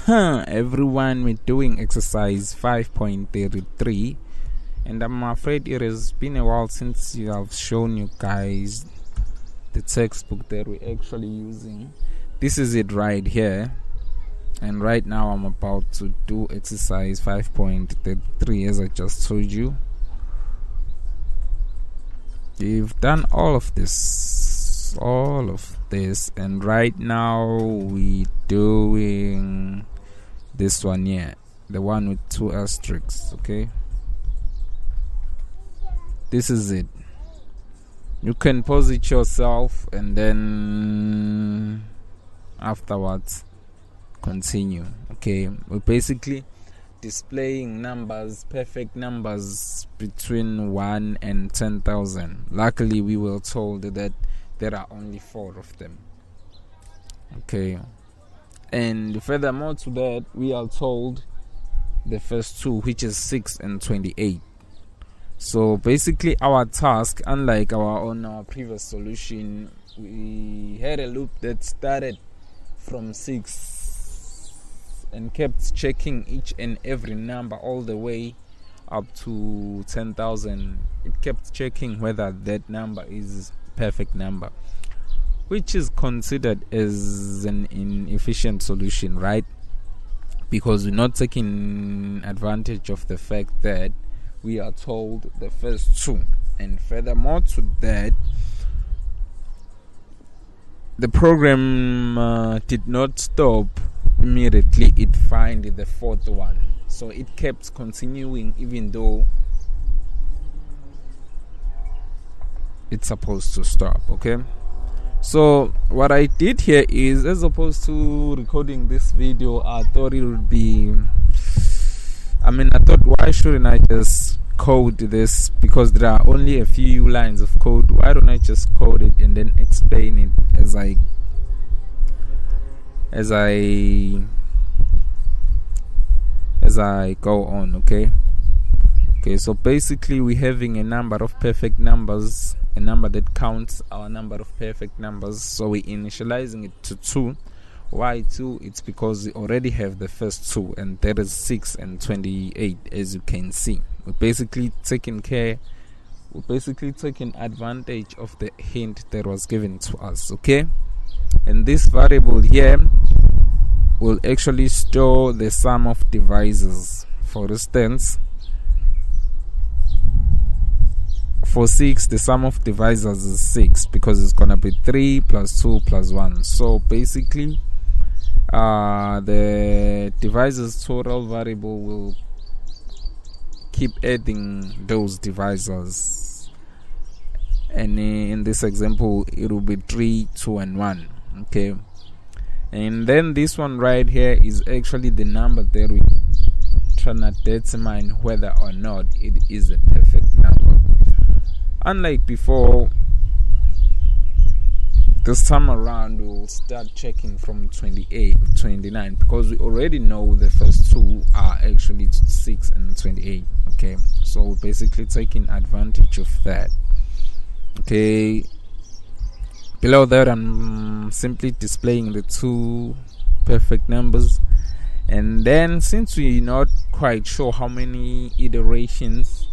Everyone, we're doing exercise 5.33, and I'm afraid it has been a while since I've shown you guys the textbook that we're actually using. This is it right here, and right now I'm about to do exercise 5.33 as I just told you. We've done all of this, and right now we're doing this one here, the one with 2 asterisks. Okay, this is it. You can pause it yourself and then afterwards continue. Okay, we're basically displaying numbers, perfect numbers between 1 and 10,000. Luckily, we were told that there are only 4 of them. Okay, and furthermore to that, we are told the first 2, which is 6 and 28. So basically, our task, unlike our previous solution, we had a loop that started from 6 and kept checking each and every number all the way up to 10,000. It kept checking whether that number is perfect number, which is considered as an inefficient solution, right? Because we're not taking advantage of the fact that we are told the first 2. And furthermore to that, the program did not stop immediately it find the 4th one, so it kept continuing even though it's supposed to stop. Okay, so what I did here is, as opposed to recording this video, I thought why shouldn't I just code this? Because there are only a few lines of code. Why don't I just code it and then explain it as I go on. Okay, so basically we're having a number of perfect numbers, a number that counts our number of perfect numbers. So we're initializing it to 2. Why 2? It's because we already have the first 2, and that is 6 and 28, as you can see. We're basically taking advantage of the hint that was given to us. Okay, and this variable here will actually store the sum of divisors. For instance, for 6, the sum of divisors is 6 because it's gonna be 3 plus 2 plus 1. So basically, the divisors total variable will keep adding those divisors, and in this example it will be 3, 2 and 1. Okay, and then this one right here is actually the number that we trying to determine whether or not it is a perfect number. Unlike before, this time around we'll start checking from 29, because we already know the first 2 are actually 6 and 28. Okay, so we're basically taking advantage of that. Okay, below that I'm simply displaying the 2 perfect numbers, and then since we're not quite sure how many iterations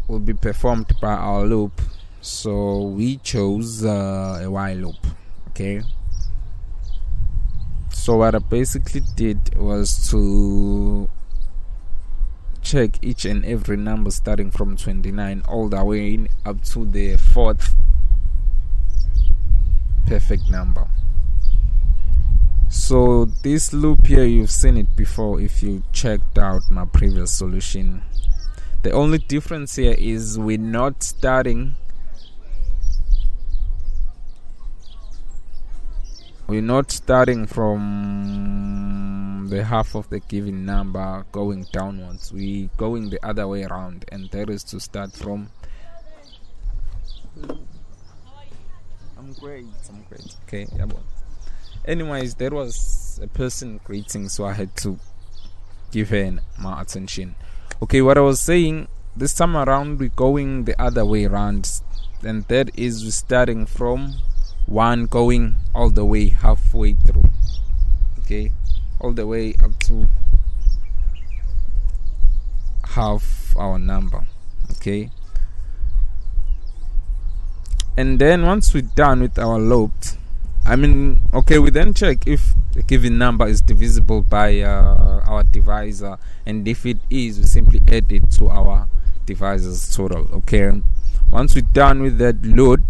will be performed by our loop, so we chose a while loop. Okay, so what I basically did was to check each and every number starting from 29 all the way up to the 4th perfect number. So this loop here, you've seen it before if you checked out my previous solution. The only difference here is we're not starting from the half of the given number going downwards. We're going the other way around, and that is to start from I'm great. Okay, yeah, but anyways, there was a person greeting, so I had to give her my attention. Okay, what I was saying, this time around we're going the other way around, and that is we're starting from 1 going all the way halfway through, okay, all the way up to half our number, okay. And then once we're done with our loops, we then check if the given number is divisible by our divisor, and if it is, we simply add it to our divisor's total, okay. Once we're done with that loop,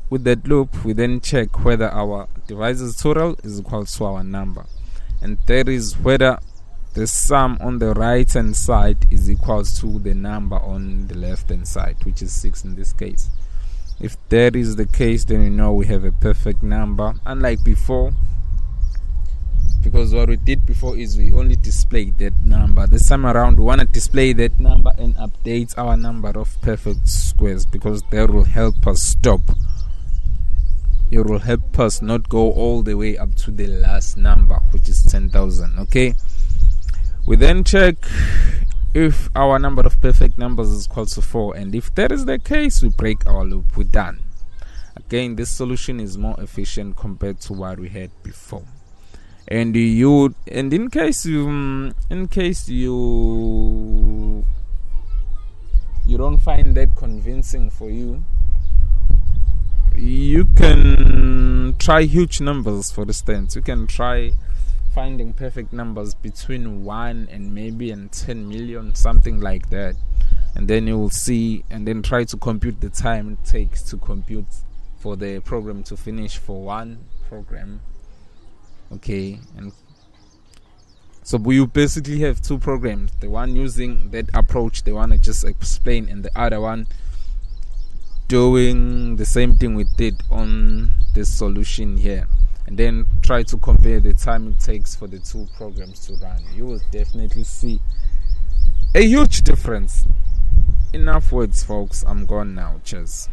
we then check whether our divisor's total is equal to our number, and that is whether the sum on the right hand side is equal to the number on the left hand side, which is 6 in this case. If that is the case, then we know we have a perfect number, unlike before, because what we did before is we only displayed that number. This time around we want to display that number and update our number of perfect squares, because that will help us stop. It will help us not go all the way up to the last number, which is 10,000, okay. We then check if our number of perfect numbers is equal to 4, and if that is the case, we break our loop. We're done. Again, this solution is more efficient compared to what we had before. And in case you don't find that convincing for you, you can try huge numbers. For instance, you can try finding perfect numbers between 1 and maybe 10 million, something like that, and then you will see, and then try to compute the time it takes to compute for the program to finish for one program, okay. And so you basically have two programs, the one using that approach, the one I just explained, and the other one doing the same thing we did on this solution here, and then try to compare the time it takes for the two programs to run. You will definitely see a huge difference. Enough words, folks. I'm gone now. Cheers.